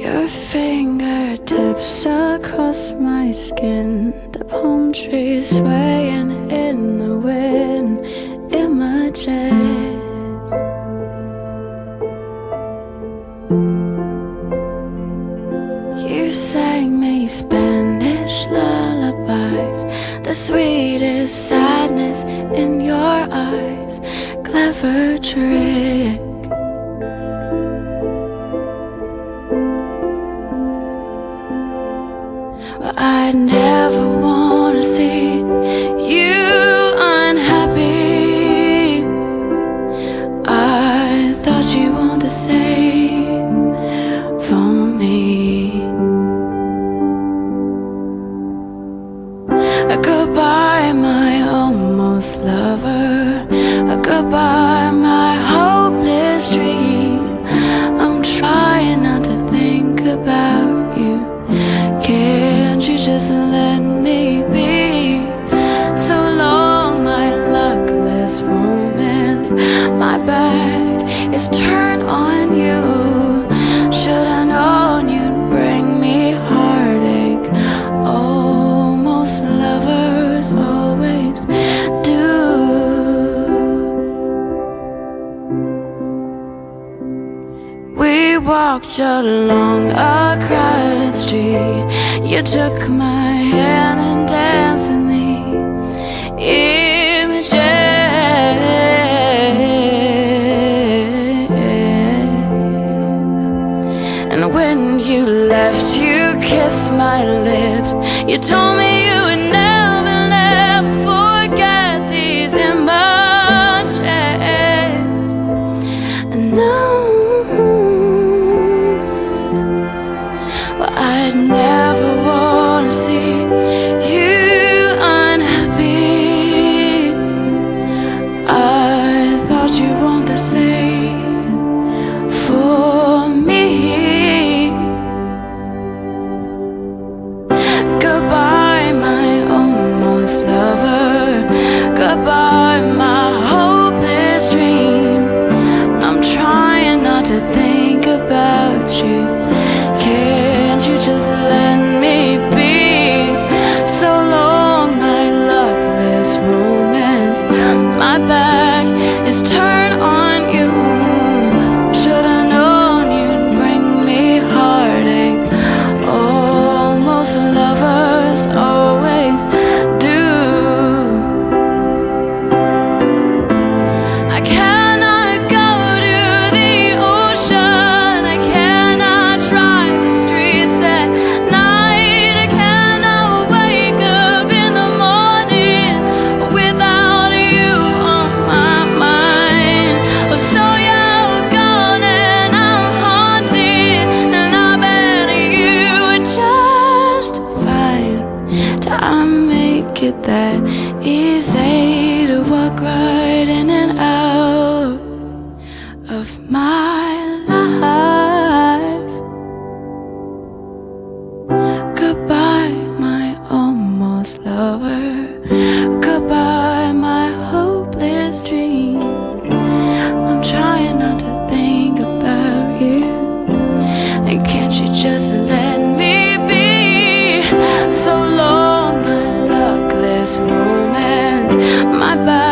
Your fingertips across my skin, the palm trees swaying in the wind. Images you sang me Spanish lullabies, the sweetest sadness in your eyes. Clever trick. But I'd never wanna see you unhappy. I thought you want the same for me. Goodbye, my almost lover. Goodbye, my hopeless dream. I'm trying not to think about you. Can't you just let me be? So long, my luckless romance. My back is turned on you. Should I known you'd bring me heartache? Oh, most lovers always do. We walked along a crowded street. You took my hand and danced in the images. And when you left, you kissed my lips. You told me you would never, never forget these images. And now, well, I'd never wanna see you unhappy. I thought you want the same for me. Goodbye, my almost lover. Goodbye, my hopeless dream. I'm trying not to think about you. Can't you just let me be? So long, my luckless romance. My back is turned on you. Should I known you'd bring me heartache? Oh, most lovers always do. I cannot go to the ocean. I cannot drive the streets at night. I cannot wake up in the morning without you on my mind. Well, so you're gone and I'm haunted, and I bet you were just fine. Till I make it that easy to walk right in and out of my life. Goodbye, my almost lover. Goodbye, my hopeless dream. I'm trying not to think about you. And can't you just let me be? So long, my luckless romance. My back